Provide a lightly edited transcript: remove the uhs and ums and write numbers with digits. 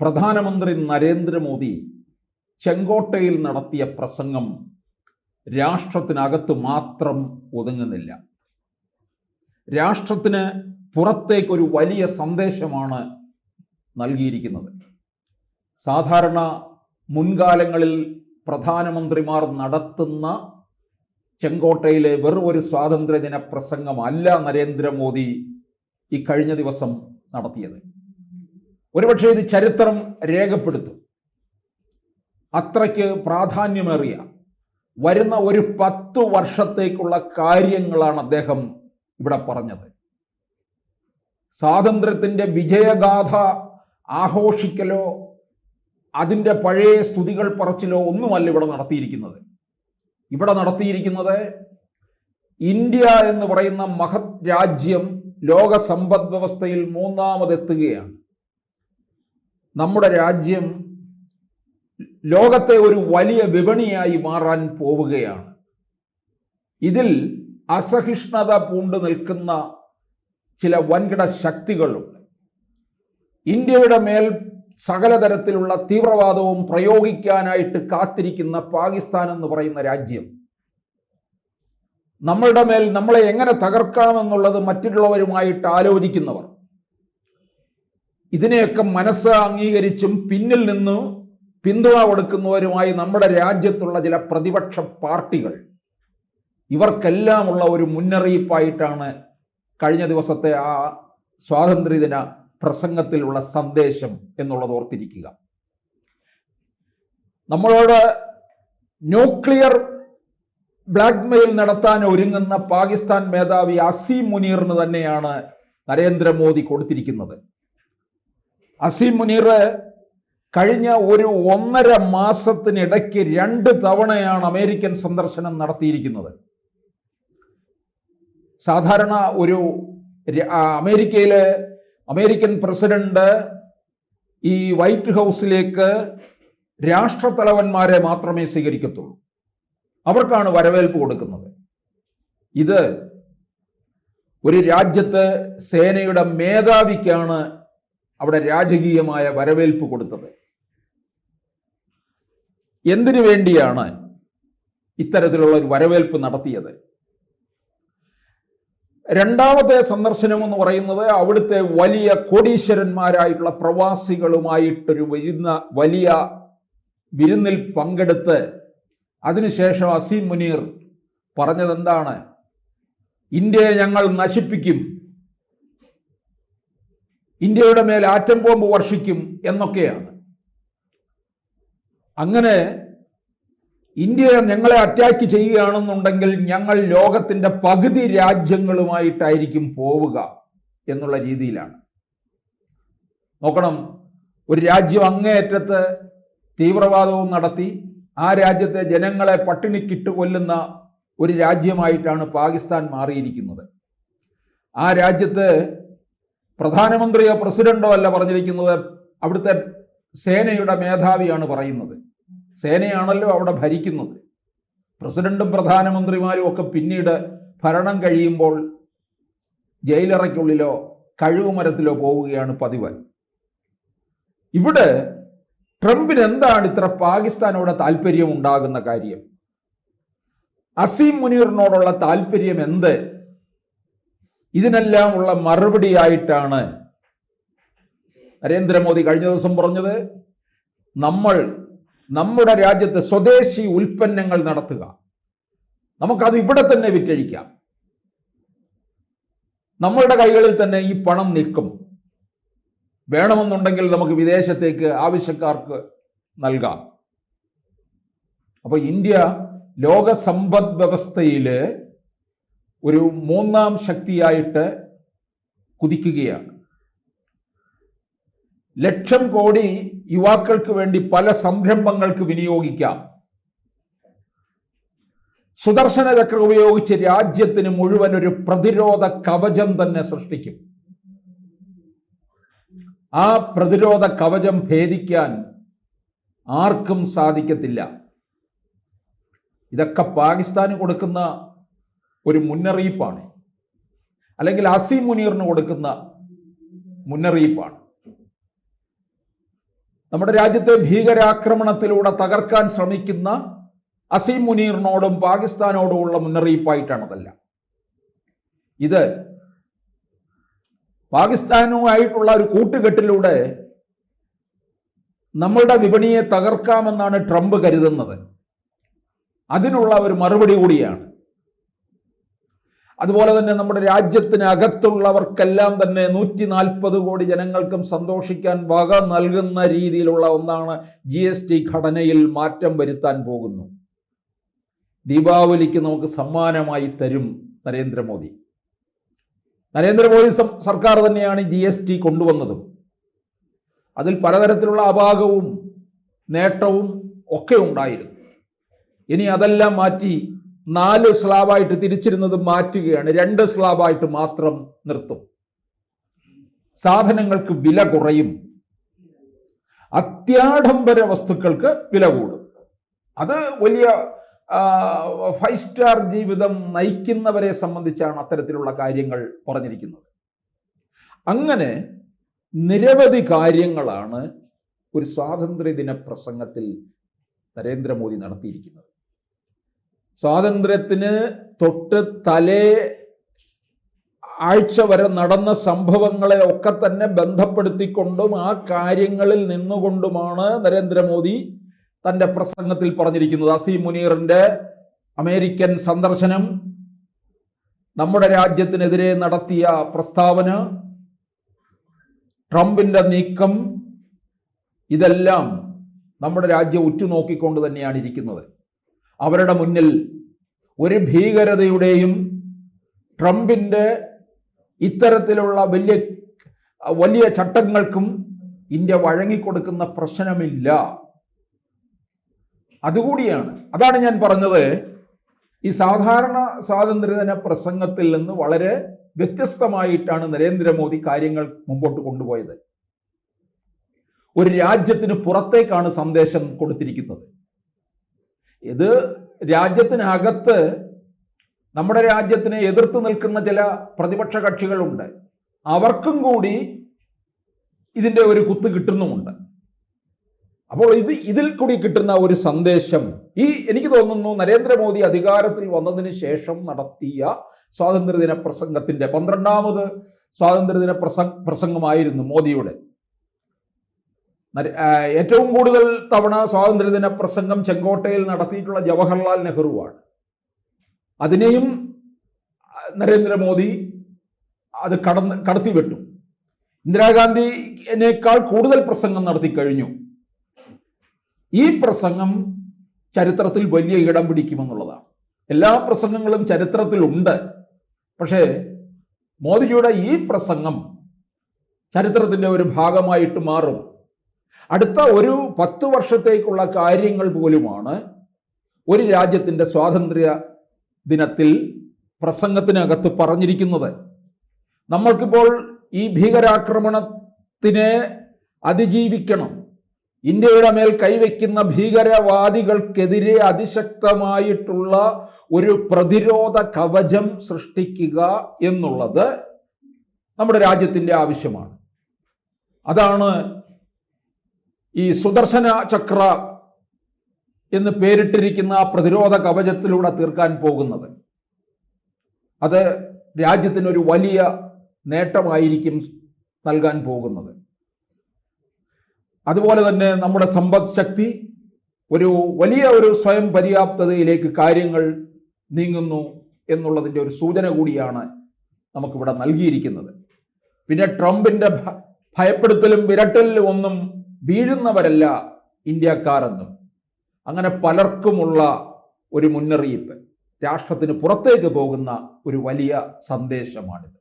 പ്രധാനമന്ത്രി നരേന്ദ്രമോദി ചെങ്കോട്ടയിൽ നടത്തിയ പ്രസംഗം രാഷ്ട്രത്തിനകത്ത് മാത്രം ഒതുങ്ങുന്നില്ല. രാഷ്ട്രത്തിന് പുറത്തേക്കൊരു വലിയ സന്ദേശമാണ് നൽകിയിരിക്കുന്നത്. സാധാരണ മുൻകാലങ്ങളിൽ പ്രധാനമന്ത്രിമാർ നടത്തുന്ന ചെങ്കോട്ടയിലെ വെറും ഒരു സ്വാതന്ത്ര്യദിന പ്രസംഗമല്ല നരേന്ദ്രമോദി ഈ കഴിഞ്ഞ ദിവസം നടത്തിയത്. ഒരുപക്ഷെ ഇത് ചരിത്രം രേഖപ്പെടുത്തും. അത്രയ്ക്ക് പ്രാധാന്യമേറിയ വരുന്ന ഒരു 10 വർഷത്തേക്കുള്ള കാര്യങ്ങളാണ് അദ്ദേഹം ഇവിടെ പറഞ്ഞത്. സ്വാതന്ത്ര്യത്തിൻ്റെ വിജയഗാഥ ആഘോഷിക്കലോ അതിൻ്റെ പഴയ സ്തുതികൾ പറച്ചിലോ ഒന്നുമല്ല ഇവിടെ നടത്തിയിരിക്കുന്നത്. ഇവിടെ നടത്തിയിരിക്കുന്നത് ഇന്ത്യ എന്ന് പറയുന്ന മഹത് രാജ്യം ലോക സമ്പദ് വ്യവസ്ഥയിൽ 3ാമതെത്തുകയാണ്. നമ്മുടെ രാജ്യം ലോകത്തെ ഒരു വലിയ വിപണിയായി മാറാൻ പോവുകയാണ്. ഇതിൽ അസഹിഷ്ണുത പൂണ്ടു നിൽക്കുന്ന ചില വൻകിട ശക്തികളുണ്ട്. ഇന്ത്യയുടെ മേൽ സകലതരത്തിലുള്ള തീവ്രവാദവും പ്രയോഗിക്കാനായിട്ട് കാത്തിരിക്കുന്ന പാകിസ്ഥാൻ എന്ന് പറയുന്ന രാജ്യം, നമ്മളുടെ മേൽ നമ്മളെ എങ്ങനെ തകർക്കാമെന്നുള്ളത് മറ്റുള്ളവരുമായിട്ട് ആലോചിക്കുന്നവർ, ഇതിനെയൊക്കെ മനസ്സ് അംഗീകരിച്ചും പിന്നിൽ നിന്ന് പിന്തുണ കൊടുക്കുന്നവരുമായി നമ്മുടെ രാജ്യത്തുള്ള ചില പ്രതിപക്ഷ പാർട്ടികൾ, ഇവർക്കെല്ലാമുള്ള ഒരു മുന്നറിയിപ്പായിട്ടാണ് കഴിഞ്ഞ ദിവസത്തെ ആ സ്വാതന്ത്ര്യദിന പ്രസംഗത്തിലുള്ള സന്ദേശം എന്നുള്ളത് ഓർത്തിരിക്കുക. നമ്മളോട് ന്യൂക്ലിയർ ബ്ലാക്ക്മെയിൽ നടത്താൻ ഒരുങ്ങുന്ന പാകിസ്ഥാൻ മേധാവി അസീം മുനീറിന് തന്നെയാണ് നരേന്ദ്രമോദി കൊടുത്തിരിക്കുന്നത്. അസീം മുനീർ കഴിഞ്ഞ ഒരു 1.5 മാസത്തിനിടയ്ക്ക് 2 തവണയാണ് അമേരിക്കൻ സന്ദർശനം നടത്തിയിരിക്കുന്നത്. സാധാരണ ഒരു അമേരിക്കയിലെ അമേരിക്കൻ പ്രസിഡന്റ് ഈ വൈറ്റ് ഹൗസിലേക്ക് രാഷ്ട്രത്തലവന്മാരെ മാത്രമേ സ്വീകരിക്കത്തുള്ളൂ. അവർക്കാണ് വരവേൽപ്പ് കൊടുക്കുന്നത്. ഇത് ഒരു രാജ്യത്ത് സേനയുടെ മേധാവിക്കാണ് അവിടെ രാജകീയമായ വരവേൽപ്പ് കൊടുത്തത്. എന്തിനു വേണ്ടിയാണ് ഇത്തരത്തിലുള്ള ഒരു വരവേൽപ്പ് നടത്തിയത്? രണ്ടാമത്തെ സന്ദർശനം എന്ന് പറയുന്നത് അവിടുത്തെ വലിയ കോടീശ്വരന്മാരായിട്ടുള്ള പ്രവാസികളുമായിട്ടൊരു വലിയ വിരുന്നിൽ പങ്കെടുത്ത് അതിനുശേഷം അസീം മുനീർ പറഞ്ഞതെന്താണ്? ഇന്ത്യയെ ഞങ്ങൾ നശിപ്പിക്കും, ഇന്ത്യയുടെ മേൽ ആറ്റം ബോംബ് വർഷിക്കും എന്നൊക്കെയാണ്. അങ്ങനെ ഇന്ത്യ ഞങ്ങളെ അറ്റാക്ക് ചെയ്യുകയാണെന്നുണ്ടെങ്കിൽ ഞങ്ങൾ ലോകത്തിൻ്റെ പകുതി രാജ്യങ്ങളുമായിട്ടായിരിക്കും പോവുക എന്നുള്ള രീതിയിലാണ്. നോക്കണം, ഒരു രാജ്യം അങ്ങേയറ്റത്ത് തീവ്രവാദവും നടത്തി ആ രാജ്യത്തെ ജനങ്ങളെ പട്ടിണിക്കിട്ട് കൊല്ലുന്ന ഒരു രാജ്യമായിട്ടാണ് പാകിസ്ഥാൻ മാറിയിരിക്കുന്നത്. ആ രാജ്യത്ത് പ്രധാനമന്ത്രിയോ പ്രസിഡന്റോ അല്ല പറഞ്ഞിരിക്കുന്നത്, അവിടുത്തെ സേനയുടെ മേധാവിയാണ് പറയുന്നത്. സേനയാണല്ലോ അവിടെ ഭരിക്കുന്നത്. പ്രസിഡന്റും പ്രധാനമന്ത്രിമാരും ഒക്കെ പിന്നീട് ഭരണം കഴിയുമ്പോൾ ജയിലറയ്ക്കുള്ളിലോ കഴുകുമരത്തിലോ പോവുകയാണ് പതിവ്. ഇവിടെ ട്രംപിന് എന്താണ് ഇത്ര പാകിസ്ഥാനോട് താല്പര്യം ഉണ്ടാകുന്ന കാര്യം? അസീം മുനീറിനോടുള്ള താല്പര്യം എന്ത്? ഇതിനെല്ലാം ഉള്ള മറുപടിയായിട്ടാണ് നരേന്ദ്രമോദി കഴിഞ്ഞ ദിവസം പറഞ്ഞത്, നമ്മുടെ രാജ്യത്ത് സ്വദേശി ഉൽപ്പന്നങ്ങൾ നടത്തുക, നമുക്കത് ഇവിടെ തന്നെ വിറ്റഴിക്കാം, നമ്മളുടെ കൈകളിൽ തന്നെ ഈ പണം നിൽക്കും, വേണമെന്നുണ്ടെങ്കിൽ നമുക്ക് വിദേശത്തേക്ക് ആവശ്യക്കാർക്ക് നൽകാം. അപ്പോൾ ഇന്ത്യ ലോക സമ്പദ് വ്യവസ്ഥയിൽ ഒരു 3ാം ശക്തിയായിട്ട് കുതിക്കുകയാണ്. 1,00,000 കോടി യുവാക്കൾക്ക് വേണ്ടി പല സംരംഭങ്ങൾക്ക് വിനിയോഗിക്കാം. സുദർശന ചക്രം ഉപയോഗിച്ച് രാജ്യത്തിന് മുഴുവൻ ഒരു പ്രതിരോധ കവചം തന്നെ സൃഷ്ടിക്കും. ആ പ്രതിരോധ കവചം ഭേദിക്കാൻ ആർക്കും സാധിക്കത്തില്ല. ഇതൊക്കെ പാകിസ്ഥാന് കൊടുക്കുന്ന ഒരു മുന്നറിയിപ്പാണ്, അല്ലെങ്കിൽ അസീം മുനീറിന് കൊടുക്കുന്ന മുന്നറിയിപ്പാണ്. നമ്മുടെ രാജ്യത്തെ ഭീകരാക്രമണത്തിലൂടെ തകർക്കാൻ ശ്രമിക്കുന്ന അസീം മുനീറിനോടും പാകിസ്ഥാനോടുമുള്ള മുന്നറിയിപ്പായിട്ടാണതല്ല. ഇത് പാകിസ്ഥാനുമായിട്ടുള്ള ഒരു കൂട്ടുകെട്ടിലൂടെ നമ്മളുടെ വിപണിയെ തകർക്കാമെന്നാണ് ട്രംപ് കരുതുന്നത്. അതിനുള്ള ഒരു മറുപടി കൂടിയാണ്. അതുപോലെ തന്നെ നമ്മുടെ രാജ്യത്തിനകത്തുള്ളവർക്കെല്ലാം തന്നെ 140 കോടി ജനങ്ങൾക്കും സന്തോഷിക്കാൻ വക നൽകുന്ന രീതിയിലുള്ള ഒന്നാണ് GST ഘടനയിൽ മാറ്റം വരുത്താൻ പോകുന്നു. ദീപാവലിക്ക് നമുക്ക് സമ്മാനമായി തരും നരേന്ദ്രമോദി. നരേന്ദ്രമോദി സർക്കാർ തന്നെയാണ് GST കൊണ്ടുവന്നതും. അതിൽ പലതരത്തിലുള്ള അപാകവും നേട്ടവും ഒക്കെ ഉണ്ടായിരുന്നു. ഇനി അതെല്ലാം മാറ്റി 4 സ്ലാബായിട്ട് തിരിച്ചിരുന്നത് മാറ്റുകയാണ്. 2 സ്ലാബായിട്ട് മാത്രം നിർത്തും. സാധനങ്ങൾക്ക് വില കുറയും. അത്യാഡംബര വസ്തുക്കൾക്ക് വില കൂടും. അത് വലിയ 5 സ്റ്റാർ ജീവിതം നയിക്കുന്നവരെ സംബന്ധിച്ചാണ് അത്തരത്തിലുള്ള കാര്യങ്ങൾ പറഞ്ഞിരിക്കുന്നത്. അങ്ങനെ നിരവധി കാര്യങ്ങളാണ് ഒരു സ്വാതന്ത്ര്യദിന പ്രസംഗത്തിൽ നരേന്ദ്രമോദി നടത്തിയിരിക്കുന്നത്. സ്വാതന്ത്ര്യത്തിന് തൊട്ട് തലേ ആഴ്ച വരെ നടന്ന സംഭവങ്ങളെ ഒക്കെ തന്നെ ബന്ധപ്പെടുത്തിക്കൊണ്ടും ആ കാര്യങ്ങളിൽ നിന്നുകൊണ്ടുമാണ് നരേന്ദ്രമോദി തൻ്റെ പ്രസംഗത്തിൽ പറഞ്ഞിരിക്കുന്നത്. അസീം മുനീറിന്റെ അമേരിക്കൻ സന്ദർശനം, നമ്മുടെ രാജ്യത്തിനെതിരെ നടത്തിയ പ്രസ്താവന, ട്രംപിന്റെ നീക്കം, ഇതെല്ലാം നമ്മുടെ രാജ്യം ഉറ്റുനോക്കിക്കൊണ്ട് തന്നെയാണ് ഇരിക്കുന്നത്. അവരുടെ മുന്നിൽ ഒരു ഭീകരതയുടെയും ട്രംപിന്റെ ഇത്തരത്തിലുള്ള വലിയ ചട്ടങ്ങൾക്കും ഇന്ത്യ വഴങ്ങിക്കൊടുക്കുന്ന പ്രശ്നമില്ല. അതുകൂടിയാണ്. അതാണ് ഞാൻ പറഞ്ഞത്, ഈ സാധാരണ സ്വാതന്ത്ര്യദിന പ്രസംഗത്തിൽ നിന്ന് വളരെ വ്യത്യസ്തമായിട്ടാണ് നരേന്ദ്രമോദി കാര്യങ്ങൾ മുമ്പോട്ട് കൊണ്ടുപോയത്. ഒരു രാജ്യത്തിന് പുറത്തേക്കാണ് സന്ദേശം കൊടുത്തിരിക്കുന്നത്. ഇത് രാജ്യത്തിനകത്ത് നമ്മുടെ രാജ്യത്തിനെ എതിർത്ത് നിൽക്കുന്ന ചില പ്രതിപക്ഷ കക്ഷികളുണ്ട്. അവർക്കും കൂടി ഇതിൻ്റെ ഒരു കുത്ത് കിട്ടുന്നുമുണ്ട്. അപ്പോൾ ഇതിൽ കൂടി കിട്ടുന്ന ഒരു സന്ദേശം എനിക്ക് തോന്നുന്നു നരേന്ദ്രമോദി അധികാരത്തിൽ വന്നതിന് ശേഷം നടത്തിയ സ്വാതന്ത്ര്യദിന പ്രസംഗത്തിന്റെ 12ാമത് സ്വാതന്ത്ര്യദിന പ്രസംഗമായിരുന്നു മോദിയുടെ. ഏറ്റവും കൂടുതൽ തവണ സ്വാതന്ത്ര്യദിന പ്രസംഗം ചെങ്കോട്ടയിൽ നടത്തിയിട്ടുള്ള ജവഹർലാൽ നെഹ്റുവാണ്. അതിനെയും നരേന്ദ്രമോദി അത് കടത്തിവിട്ടു. ഇന്ദിരാഗാന്ധിയേക്കാൾ കൂടുതൽ പ്രസംഗം നടത്തി കഴിഞ്ഞു. ഈ പ്രസംഗം ചരിത്രത്തിൽ വലിയ ഇടം പിടിക്കുമെന്നുള്ളതാണ്. എല്ലാ പ്രസംഗങ്ങളും ചരിത്രത്തിലുണ്ട്. പക്ഷേ മോദിജിയുടെ ഈ പ്രസംഗം ചരിത്രത്തിൻ്റെ ഒരു ഭാഗമായിട്ട് മാറും. അടുത്ത ഒരു 10 വർഷത്തേക്കുള്ള കാര്യങ്ങൾ പോലുമാണ് ഒരു രാജ്യത്തിൻ്റെ സ്വാതന്ത്ര്യ ദിനത്തിൽ പ്രസംഗത്തിനകത്ത് പറഞ്ഞിരിക്കുന്നത്. നമ്മൾക്കിപ്പോൾ ഈ ഭീകരാക്രമണത്തിനെ അതിജീവിക്കണം. ഇന്ത്യയുടെ മേൽ കൈവയ്ക്കുന്ന ഭീകരവാദികൾക്കെതിരെ അതിശക്തമായിട്ടുള്ള ഒരു പ്രതിരോധ കവചം സൃഷ്ടിക്കുക എന്നുള്ളത് നമ്മുടെ രാജ്യത്തിൻ്റെ ആവശ്യമാണ്. അതാണ് ഈ സുദർശന ചക്ര എന്ന് പേരിട്ടിരിക്കുന്ന ആ പ്രതിരോധ കവചത്തിലൂടെ തീർക്കാൻ പോകുന്നത്. അത് രാജ്യത്തിനൊരു വലിയ നേട്ടമായിരിക്കും നൽകാൻ പോകുന്നത്. അതുപോലെ തന്നെ നമ്മുടെ സമ്പദ് ശക്തി വലിയ ഒരു സ്വയം പര്യാപ്തതയിലേക്ക് കാര്യങ്ങൾ നീങ്ങുന്നു എന്നുള്ളതിൻ്റെ ഒരു സൂചന കൂടിയാണ് നമുക്കിവിടെ നൽകിയിരിക്കുന്നത്. പിന്നെ ട്രംപിന്റെ ഭയപ്പെടുത്തലും വിരട്ടലിലും ഒന്നും വീഴുന്നവരല്ല ഇന്ത്യക്കാരെന്നും അങ്ങനെ പലർക്കുമുള്ള ഒരു മുന്നറിയിപ്പ് രാഷ്ട്രത്തിന് പുറത്തേക്ക് പോകുന്ന ഒരു വലിയ സന്ദേശമാണിത്.